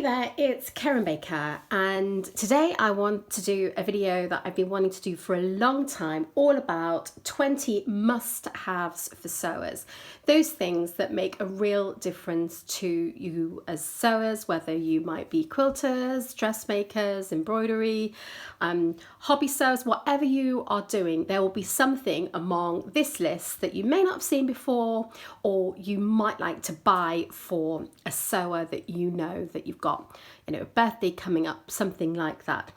there, it's Karen Baker, and today I want to do a video that I've been wanting to do for a long time, all about 20 must-haves for sewers. Those things that make a real difference to you as sewers, whether you might be quilters, dressmakers, embroidery, hobby sewers, whatever you are doing, there will be something among this list that you may not have seen before, or you might like to buy for a sewer that you know that you've got, a birthday coming up, something like that.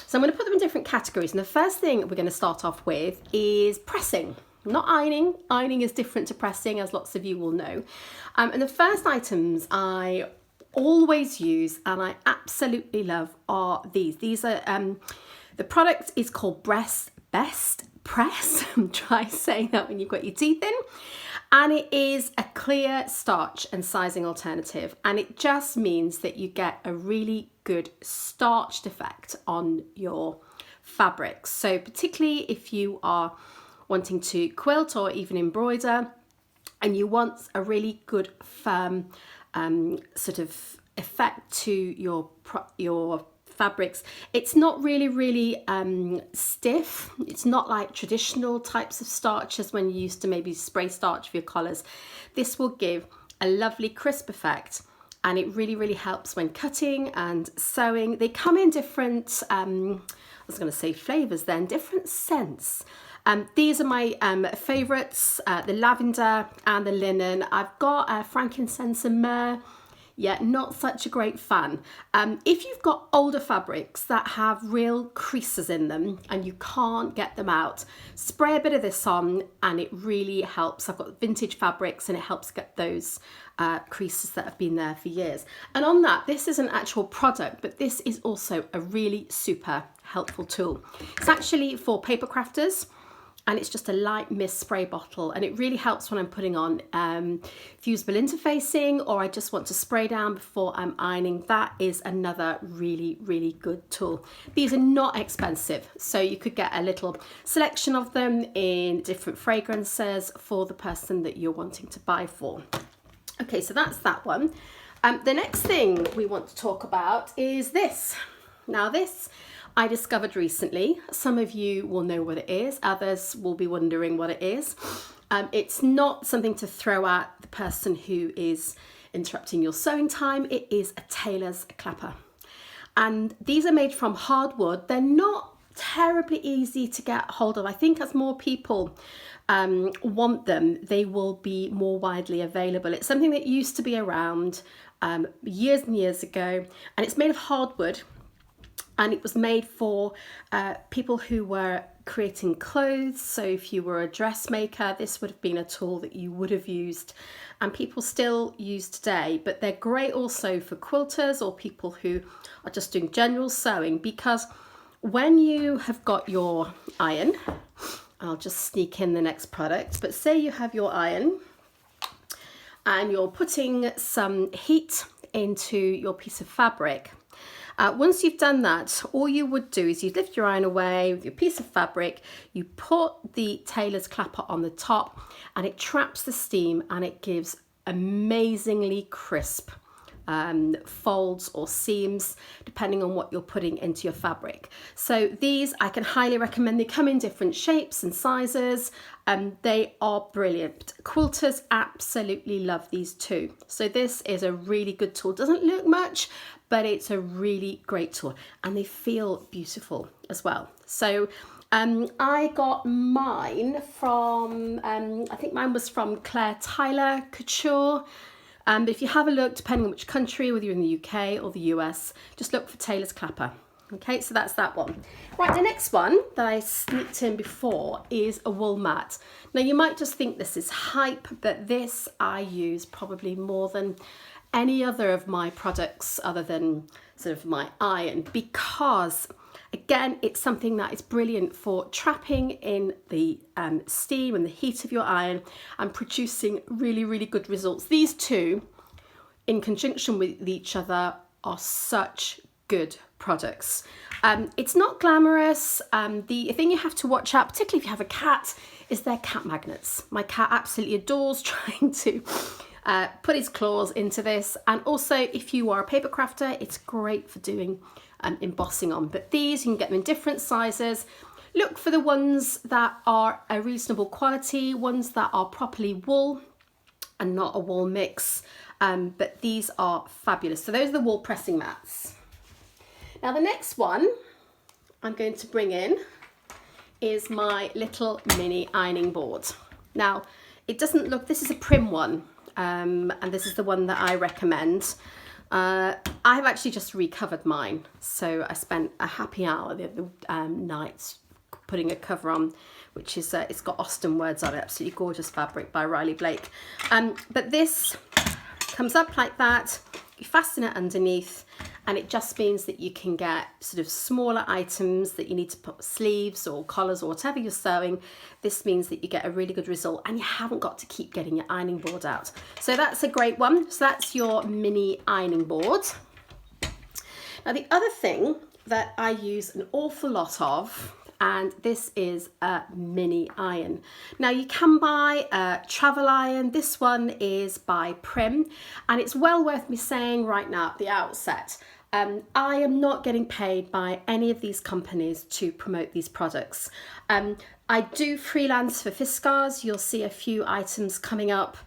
So I'm going to put them in different categories, and the first thing we're going to start off with is pressing. Not ironing. Ironing is different to pressing, as lots of you will know. And the first items I always use and I absolutely love are these. These are the product is called Best Press. Try saying that when you've got your teeth in. And it is a clear starch and sizing alternative, and it just means that you get a really good starched effect on your fabrics. So particularly if you are wanting to quilt or even embroider and you want a really good firm sort of effect to your fabrics, it's not really stiff. It's not like traditional types of starches when you used to maybe spray starch for your collars. This will give a lovely crisp effect, and it really helps when cutting and sewing. They come in different I was going to say flavors then, different scents. These are my favorites, the lavender and the linen. I've got frankincense and myrrh. Yeah, not such a great fan. If you've got older fabrics that have real creases in them and you can't get them out, spray a bit of this on and it really helps. I've got vintage fabrics and it helps get those creases that have been there for years. And on that, this is an actual product, but this is also a really super helpful tool. It's actually for paper crafters, and it's just a light mist spray bottle, and it really helps when I'm putting on fusible interfacing, or I just want to spray down before I'm ironing. That is another really good tool. These are not expensive, so you could get a little selection of them in different fragrances for the person that you're wanting to buy for. Okay, so that's that one. The next thing we want to talk about is this. Now this I discovered recently. Some of you will know what it is, others will be wondering what it is. It's not something to throw at the person who is interrupting your sewing time. It is a Tailors Clapper. And these are made from hardwood. They're not terribly easy to get hold of. I think as more people want them, they will be more widely available. It's something that used to be around years and years ago, and it's made of hardwood. And it was made for people who were creating clothes. So if you were a dressmaker, this would have been a tool that you would have used, and people still use today. But they're great also for quilters or people who are just doing general sewing, because when you have got your iron, I'll just sneak in the next product, but say you have your iron and you're putting some heat into your piece of fabric. Once you've done that, all you would do is you lift your iron away with your piece of fabric, you put the Tailors Clapper on the top, and it traps the steam and it gives amazingly crisp folds or seams, depending on what you're putting into your fabric. So these I can highly recommend. They come in different shapes and sizes, and they are brilliant. Quilters absolutely love these too. So this is a really good tool. Doesn't look much, but it's a really great tool, and they feel beautiful as well. So I got mine from, I think mine was from Claire Tyler Couture. But if you have a look, depending on which country, whether you're in the UK or the US, just look for Tailors Clapper. Okay, so that's that one. Right, the next one that I sneaked in before is a wool mat. Now you might just think this is hype, but this I use probably more than any other of my products other than sort of my iron, because again, it's something that is brilliant for trapping in the steam and the heat of your iron and producing really good results. These two, in conjunction with each other, are such good products. It's not glamorous. The thing you have to watch out, particularly if you have a cat, is their cat magnets. My cat absolutely adores trying to put his claws into this. And also, if you are a paper crafter, it's great for doing embossing on. But these, you can get them in different sizes. Look for the ones that are a reasonable quality, ones that are properly wool and not a wool mix. But these are fabulous. So those are the wool pressing mats. Now the next one I'm going to bring in is my little mini ironing board. Now it doesn't look, this is a Prim one, and this is the one that I recommend. I have actually just recovered mine, so I spent a happy hour the other night putting a cover on, which is it's got Austen words on it, absolutely gorgeous fabric by Riley Blake. But this comes up like that, you fasten it underneath, and it just means that you can get sort of smaller items that you need to put sleeves or collars or whatever you're sewing. This means that you get a really good result and you haven't got to keep getting your ironing board out. So that's a great one. So that's your mini ironing board. Now the other thing that I use an awful lot of, and this is a mini iron. Now you can buy a travel iron. This one is by Prim, and it's well worth me saying right now at the outset, I am not getting paid by any of these companies to promote these products. I do freelance for Fiskars. You'll see a few items coming up.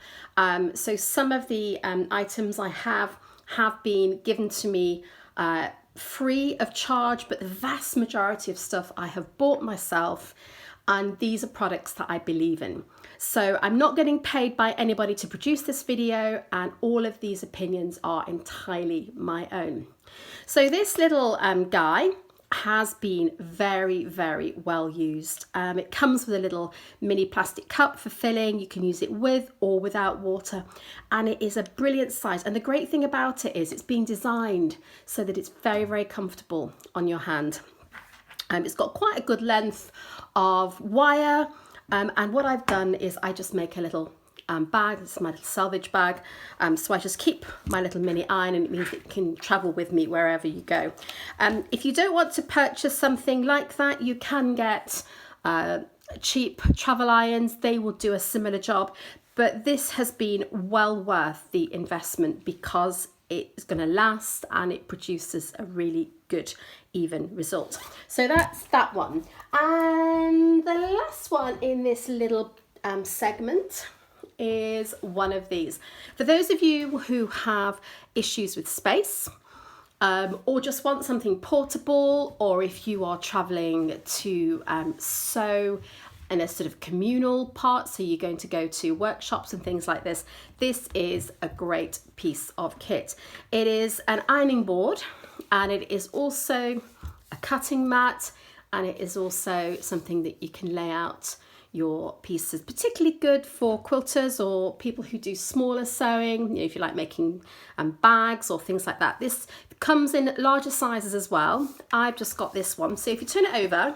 So some of the items I have been given to me free of charge, but the vast majority of stuff I have bought myself, and these are products that I believe in. So I'm not getting paid by anybody to produce this video, and all of these opinions are entirely my own. So this little guy has been very, very well used. It comes with a little mini plastic cup for filling. You can use it with or without water, and it is a brilliant size. And the great thing about it is it's been designed so that it's very, very comfortable on your hand. It's got quite a good length of wire, and what I've done is I just make a little bag. This is my little salvage bag, so I just keep my little mini iron, and it means it can travel with me wherever you go. If you don't want to purchase something like that, you can get cheap travel irons. They will do a similar job, but this has been well worth the investment because it's going to last and it produces a really good even result. So that's that one. And the last one in this little segment is one of these. For those of you who have issues with space, or just want something portable, or if you are traveling to sew in a sort of communal part, so you're going to go to workshops and things like this, this is a great piece of kit. It is an ironing board, and it is also a cutting mat, and it is also something that you can lay out your pieces, particularly good for quilters or people who do smaller sewing, you know, if you like making bags or things like that. This comes in larger sizes as well. I've just got this one. So if you turn it over,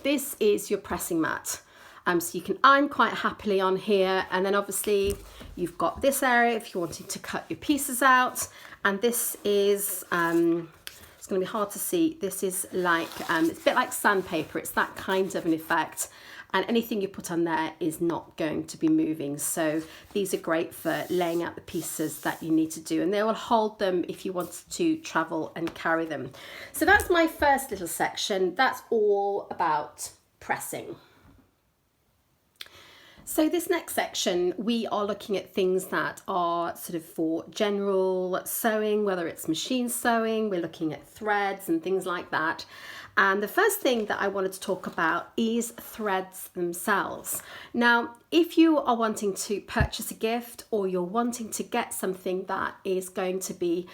this is your pressing mat. So you can iron quite happily on here, and then obviously you've got this area if you wanted to cut your pieces out, and this is it's going to be hard to see. This is like it's a bit like sandpaper. It's that kind of an effect, and anything you put on there is not going to be moving. So these are great for laying out the pieces that you need to do, and they will hold them if you want to travel and carry them. So that's my first little section. That's all about pressing. So this next section, we are looking at things that are sort of for general sewing, whether it's machine sewing, we're looking at threads and things like that. And the first thing that I wanted to talk about is threads themselves. Now, if you are wanting to purchase a gift, or you're wanting to get something that is going to be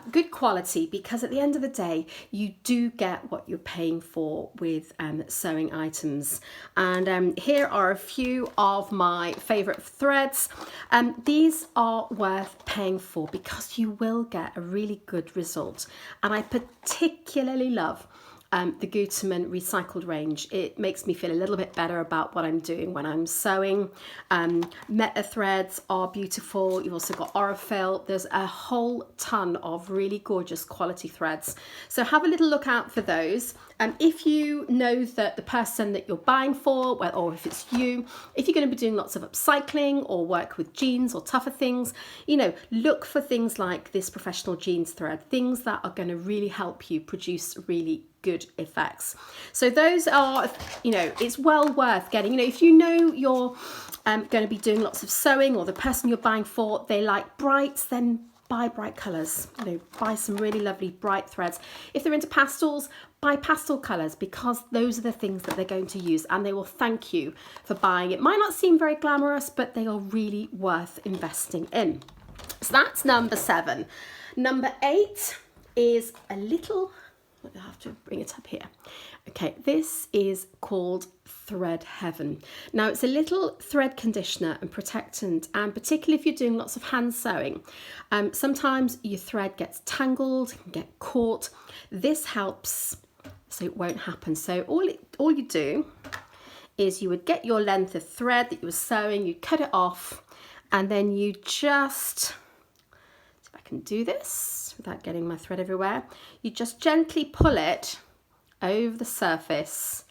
good quality, because at the end of the day, you do get what you're paying for with sewing items. And here are a few of my favorite threads. These are worth paying for because you will get a really good result. And I particularly love the Gutermann recycled range. It makes me feel a little bit better about what I'm doing when I'm sewing. Meta threads are beautiful. You've also got Orifil. There's a whole ton of really gorgeous quality threads. So have a little look out for those. If you know that the person that you're buying for, well, or if it's you, if you're going to be doing lots of upcycling or work with jeans or tougher things, you know, look for things like this professional jeans thread, things that are going to really help you produce really good effects. So those are, you know, it's well worth getting. You know, if you know you're going to be doing lots of sewing, or the person you're buying for, they like brights, then buy bright colours. You know, buy some really lovely bright threads. If they're into pastels, buy pastel colours, because those are the things that they're going to use, and they will thank you for buying. It might not seem very glamorous, but they are really worth investing in. So that's number 7. Number 8 is a little, I have to bring it up here. Okay, this is called Thread Heaven. Now it's a little thread conditioner and protectant, and particularly if you're doing lots of hand sewing, sometimes your thread gets tangled, can get caught. This helps so it won't happen. So all you do is you would get your length of thread that you were sewing, you cut it off, and then you just, see if I can do this without getting my thread everywhere, you just gently pull it over the surface,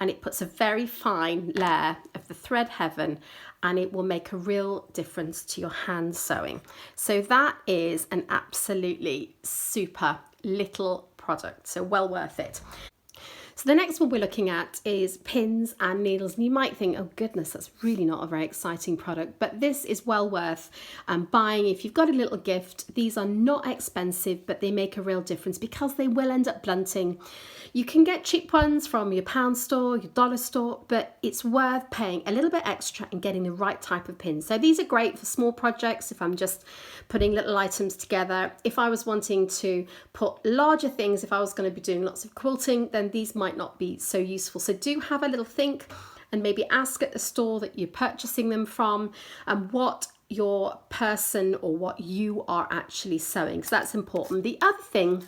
and it puts a very fine layer of the Thread Heaven, and it will make a real difference to your hand sewing. So that is an absolutely super little product, so well worth it. So the next one we're looking at is pins and needles, and you might think, oh goodness, that's really not a very exciting product, but this is well worth buying if you've got a little gift. These are not expensive, but they make a real difference because they will end up blunting. You can get cheap ones from your pound store, your dollar store, but it's worth paying a little bit extra and getting the right type of pins. So these are great for small projects if I'm just putting little items together. If I was wanting to put larger things, if I was going to be doing lots of quilting, then these might not be so useful. So do have a little think and maybe ask at the store that you're purchasing them from and what your person or what you are actually sewing. So that's important. The other thing,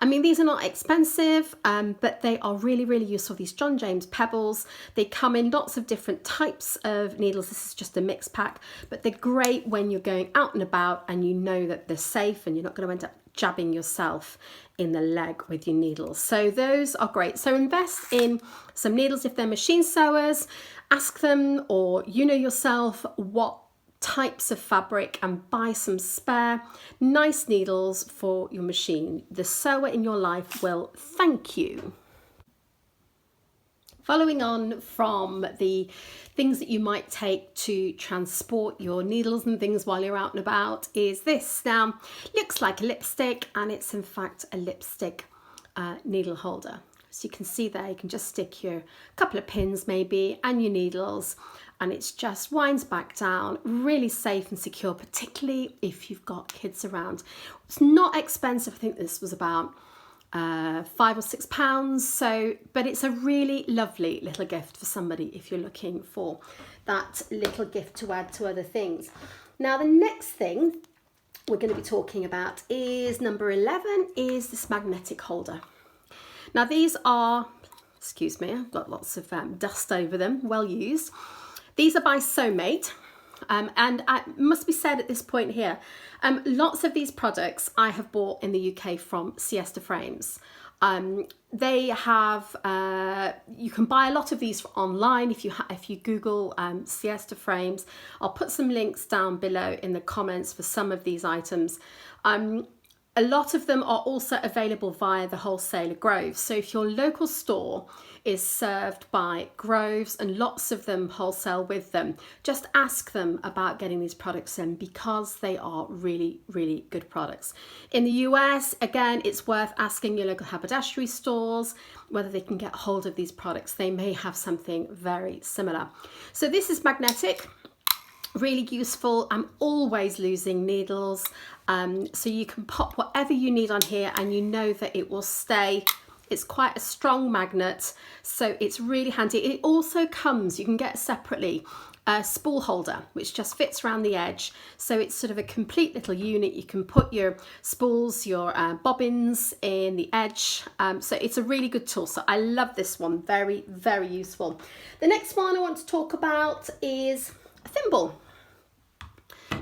I mean, these are not expensive, but they are really, really useful. These John James pebbles, they come in lots of different types of needles. This is just a mixed pack, but they're great when you're going out and about and you know that they're safe and you're not going to end up jabbing yourself in the leg with your needles. So those are great. So invest in some needles if they're machine sewers. Ask them, or you know yourself, what types of fabric, and buy some spare nice needles for your machine. The sewer in your life will thank you. Following on from the things that you might take to transport your needles and things while you're out and about is this. Now, looks like a lipstick, and it's in fact a lipstick needle holder. So you can see there, you can just stick your couple of pins maybe and your needles, and it's just winds back down, really safe and secure, particularly if you've got kids around. It's not expensive. I think this was about £5 or £6. So, but it's a really lovely little gift for somebody if you're looking for that little gift to add to other things. Now, the next thing we're going to be talking about is number 11, is this magnetic holder. Now these are, excuse me, I've got lots of dust over them, well used. These are by Sewmate, and it must be said at this point here, lots of these products I have bought in the UK from Siesta Frames. They have, you can buy a lot of these online if you Google Siesta Frames. I'll put some links down below in the comments for some of these items. A lot of them are also available via the wholesaler Groves. So if your local store is served by Groves, and lots of them wholesale with them, just ask them about getting these products in, because they are really, really good products. In the US, again, it's worth asking your local haberdashery stores whether they can get hold of these products. They may have something very similar. So this is magnetic. Really useful. I'm always losing needles, so you can pop whatever you need on here and you know that it will stay It's quite a strong magnet, so it's really handy. It also comes, you can get separately, a spool holder, which just fits around the edge. So it's sort of a complete little unit. You can put your spools, your bobbins in the edge. So it's a really good tool. So I love this one, very, very useful. The next one I want to talk about is a thimble.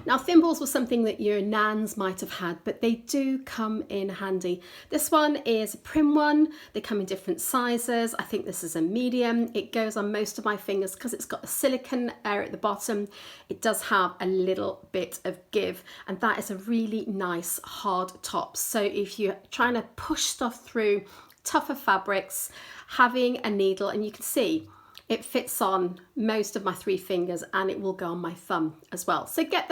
Now, thimbles were something that your nans might have had, but they do come in handy. This one is a prim one. They come in different sizes. I think this is a medium. It goes on most of my fingers because it's got a silicone area at the bottom. It does have a little bit of give, and that is a really nice hard top. So if you're trying to push stuff through tougher fabrics, having a needle, and you can see it fits on most of my 3 fingers, and it will go on my thumb as well. So get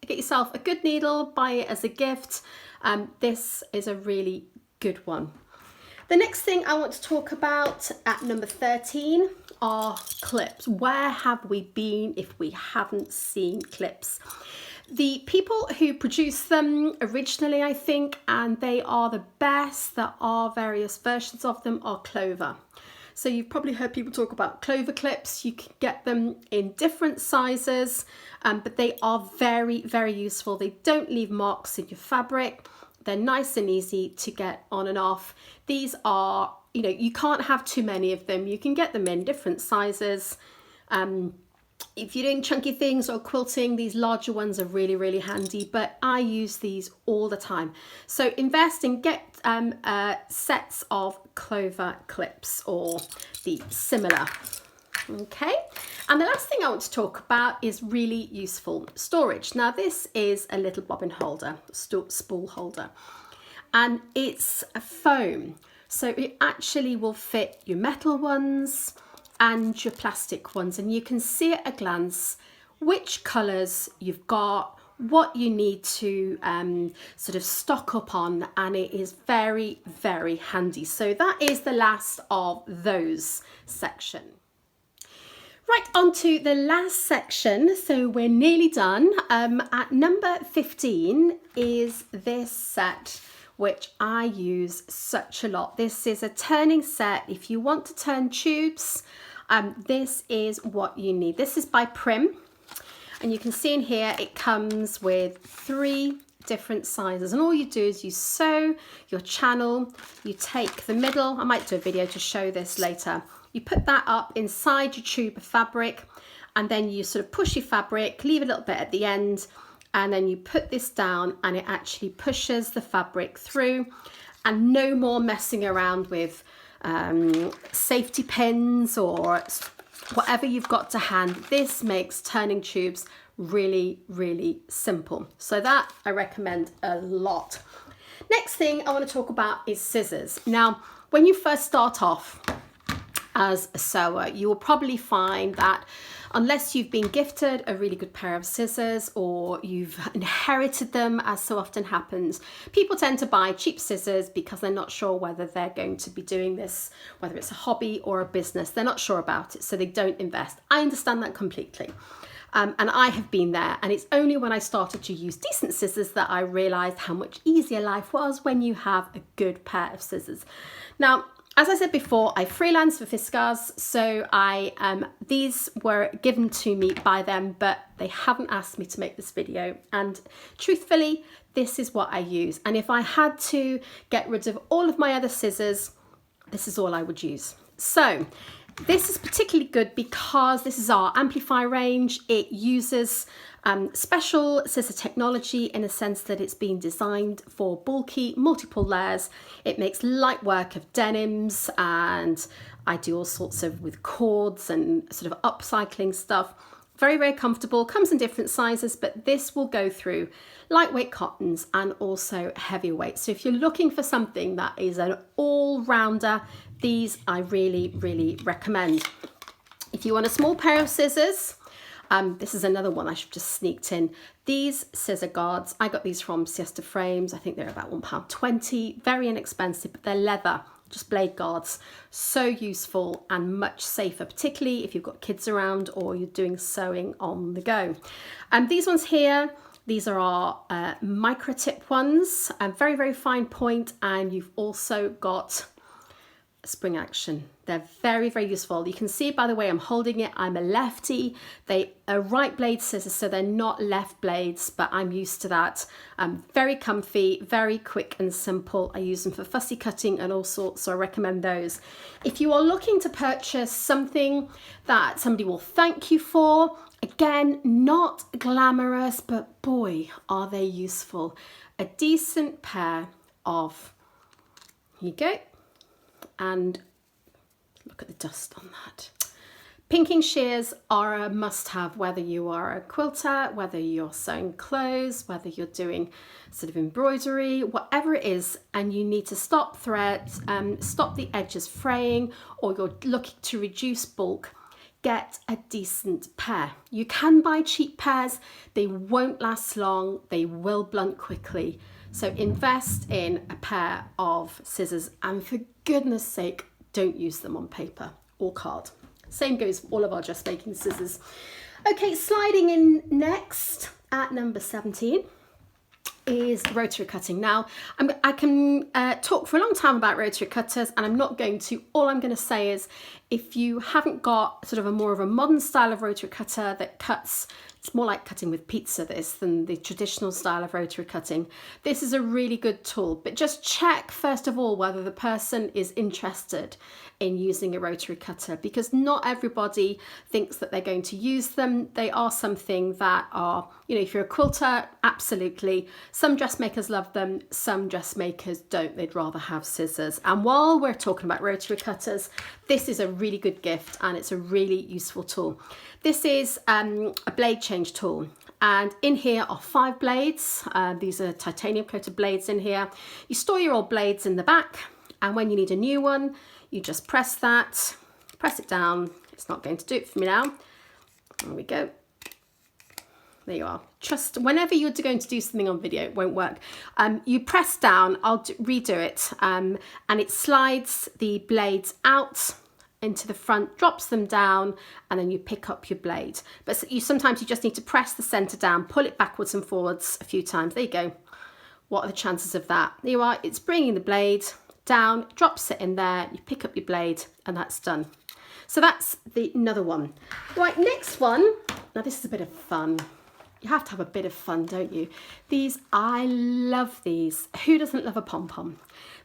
yourself a good needle, buy it as a gift. This is a really good one. The next thing I want to talk about at number 13 are clips. Where have we been if we haven't seen clips? The people who produce them originally, I think, and they are the best, there are various versions of them, are Clover. So you've probably heard people talk about Clover Clips. You can get them in different sizes, but they are very, very useful. They don't leave marks in your fabric. They're nice and easy to get on and off. These are, you can't have too many of them. You can get them in different sizes. If you're doing chunky things or quilting, these larger ones are really, really handy, but I use these all the time. So invest and get sets of Clover Clips or the similar. Okay, and the last thing I want to talk about is really useful storage. Now this is a little bobbin holder, spool holder, and it's a foam. So it actually will fit your metal ones and your plastic ones, and you can see at a glance which colours you've got, what you need to sort of stock up on, and it is very, very handy. So that is the last of those section. Right, on to the last section, so we're nearly done. At number 15 is this set, which I use such a lot. This is a turning set. If you want to turn tubes, this is what you need. This is by Prim, and you can see in here it comes with 3 different sizes, and all you do is you sew your channel, you take the middle, I might do a video to show this later, you put that up inside your tube of fabric, and then you sort of push your fabric, leave a little bit at the end, and then you put this down and it actually pushes the fabric through, and no more messing around with safety pins or whatever you've got to hand. This makes turning tubes really, really simple. So that I recommend a lot. Next thing I want to talk about is scissors. Now, when you first start off as a sewer, you will probably find that unless you've been gifted a really good pair of scissors or you've inherited them, as so often happens, people tend to buy cheap scissors because they're not sure whether they're going to be doing this, whether it's a hobby or a business. They're not sure about it, so they don't invest. I understand that completely. And I have been there, and it's only when I started to use decent scissors that I realized how much easier life was when you have a good pair of scissors. Now, as I said before, I freelance for Fiskars, so these were given to me by them, but they haven't asked me to make this video. And truthfully, this is what I use. And if I had to get rid of all of my other scissors, this is all I would use. So this is particularly good because this is our Amplify range. It uses special scissor technology in a sense that it's been designed for bulky multiple layers. It makes light work of denims, and I do all sorts of with cords and sort of upcycling stuff. Very, very comfortable, comes in different sizes, but this will go through lightweight cottons and also heavier weight. So if you're looking for something that is an all-rounder, these I really, really recommend. If you want a small pair of scissors, this is another one I should just sneaked in. These scissor guards, I got these from Siesta Frames. I think they're about £1.20, very inexpensive, but they're leather, just blade guards. So useful and much safer, particularly if you've got kids around or you're doing sewing on the go. These ones here, these are our micro tip ones, very, very fine point, and you've also got spring action. They're very, very useful. You can see by the way I'm holding it, I'm a lefty. They are right blade scissors, so they're not left blades, but I'm used to that. Very comfy, very quick and simple. I use them for fussy cutting and all sorts, so I recommend those. If you are looking to purchase something that somebody will thank you for, again, not glamorous, but boy, are they useful. A decent pair of, here you go, and look at the dust on that. Pinking shears are a must-have, whether you are a quilter, whether you're sewing clothes, whether you're doing sort of embroidery, whatever it is, and you need to stop threads, stop the edges fraying, or you're looking to reduce bulk, get a decent pair. You can buy cheap pairs, they won't last long, they will blunt quickly. So invest in a pair of scissors, and for goodness sake, don't use them on paper or card. Same goes for all of our dressmaking scissors. Okay, sliding in next at number 17 is rotary cutting. Now, I can talk for a long time about rotary cutters, and I'm not going to. All I'm going to say is, if you haven't got sort of a more of a modern style of rotary cutter that cuts, it's more like cutting with pizza this than the traditional style of rotary cutting, this is a really good tool. But just check first of all whether the person is interested in using a rotary cutter, because not everybody thinks that they're going to use them. They are something that are, you know, if you're a quilter, absolutely. Some dressmakers love them, some dressmakers don't. They'd rather have scissors. And while we're talking about rotary cutters, this is a really good gift and it's a really useful tool. This is a blade change tool. And in here are 5 blades. These are titanium coated blades in here. You store your old blades in the back, and when you need a new one, you just press that, press it down. It's not going to do it for me now. There we go. There you are. Just whenever you're going to do something on video, it won't work. You press down, I'll redo it, and it slides the blades out into the front, drops them down, and then you pick up your blade. But sometimes you just need to press the center down, pull it backwards and forwards a few times. There you go. What are the chances of that? There you are. It's bringing the blade down, drops it in there, you pick up your blade, and that's done. So that's another one. Right, next one. Now this is a bit of fun. You have to have a bit of fun, don't you? These, I love these. Who doesn't love a pom-pom?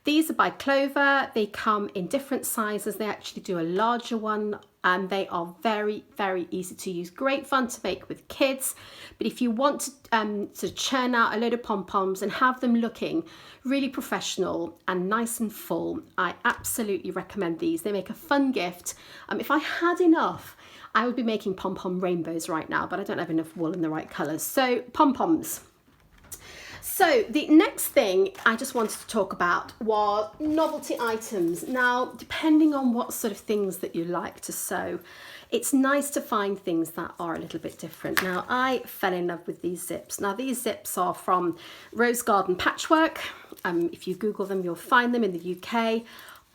These are by Clover. They come in different sizes. They actually do a larger one, and they are very, very easy to use. Great fun to make with kids. But if you want to churn out a load of pom-poms and have them looking really professional and nice and full, I absolutely recommend these. They make a fun gift. If I had enough, I would be making pom-pom rainbows right now, but I don't have enough wool in the right colours. So pom-poms. So the next thing I just wanted to talk about was novelty items. Now, depending on what sort of things that you like to sew, it's nice to find things that are a little bit different. Now, I fell in love with these zips. Now, these zips are from Rose Garden Patchwork. If you Google them, you'll find them in the UK.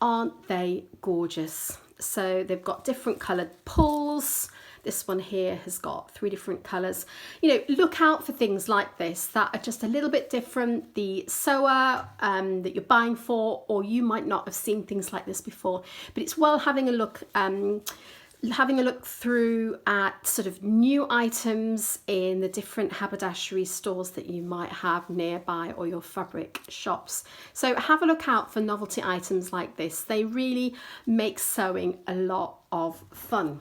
Aren't they gorgeous? So they've got different coloured pulls. This one here has got 3 different colours. You know, look out for things like this that are just a little bit different. The sewer that you're buying for, or you might not have seen things like this before, but it's well having a look through at sort of new items in the different haberdashery stores that you might have nearby, or your fabric shops. So have a look out for novelty items like this. They really make sewing a lot of fun.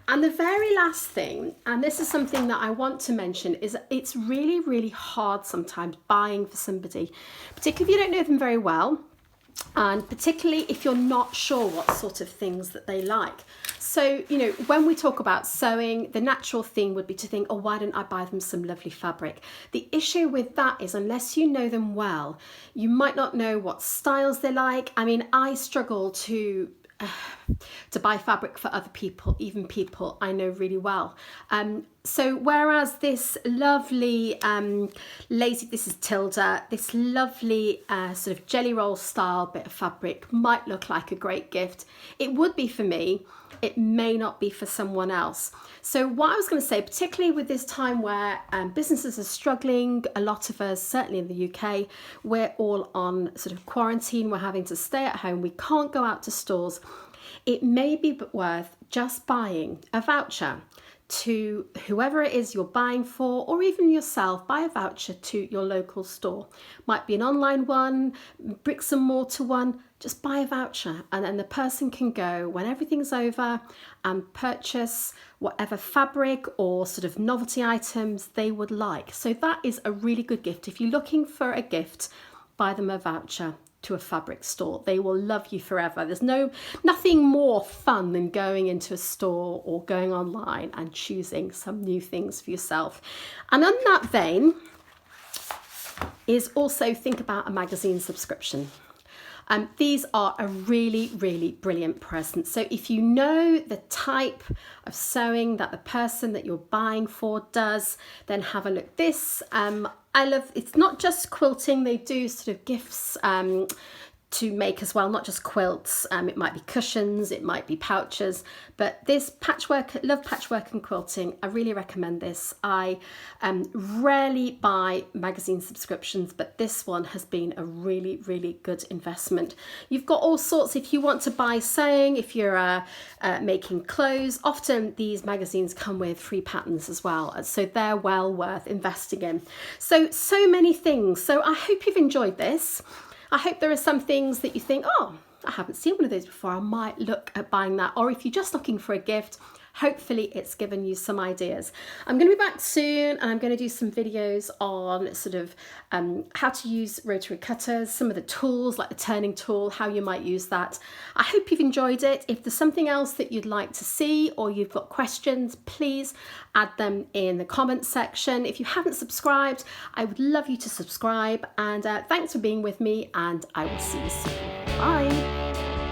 And the very last thing, and this is something that I want to mention, is it's really, really hard sometimes buying for somebody, particularly if you don't know them very well, and particularly if you're not sure what sort of things that they like. So, you know, when we talk about sewing, the natural thing would be to think, oh, why don't I buy them some lovely fabric? The issue with that is, unless you know them well, you might not know what styles they like. I mean, I struggle to to buy fabric for other people, even people I know really well. So whereas this lovely this is Tilda, this lovely sort of jelly roll style bit of fabric might look like a great gift. It would be for me. It may not be for someone else. So what I was going to say, particularly with this time where businesses are struggling, a lot of us, certainly in the UK, we're all on sort of quarantine, we're having to stay at home, we can't go out to stores. It may be worth just buying a voucher to whoever it is you're buying for, or even yourself, buy a voucher to your local store. Might be an online one, bricks and mortar one, just buy a voucher, and then the person can go when everything's over and purchase whatever fabric or sort of novelty items they would like. So that is a really good gift. If you're looking for a gift, buy them a voucher to a fabric store. They will love you forever. There's nothing more fun than going into a store or going online and choosing some new things for yourself. And on that vein is also think about a magazine subscription. These are a really, really brilliant present. So if you know the type of sewing that the person that you're buying for does, then have a look. This, it's not just quilting, they do sort of gifts to make as well, not just quilts. It might be cushions, it might be pouches, but this patchwork, love patchwork and quilting. I really recommend this. I rarely buy magazine subscriptions, but this one has been a really, really good investment. You've got all sorts, if you want to buy sewing, if you're making clothes, often these magazines come with free patterns as well, so they're well worth investing in. So many things. So I hope you've enjoyed this. I hope there are some things that you think, oh, I haven't seen one of those before, I might look at buying that. Or if you're just looking for a gift, hopefully it's given you some ideas. I'm going to be back soon, and I'm going to do some videos on sort of how to use rotary cutters, some of the tools like the turning tool, how you might use that. I hope you've enjoyed it. If there's something else that you'd like to see or you've got questions, please add them in the comments section. If you haven't subscribed, I would love you to subscribe, and thanks for being with me, and I will see you soon. Bye.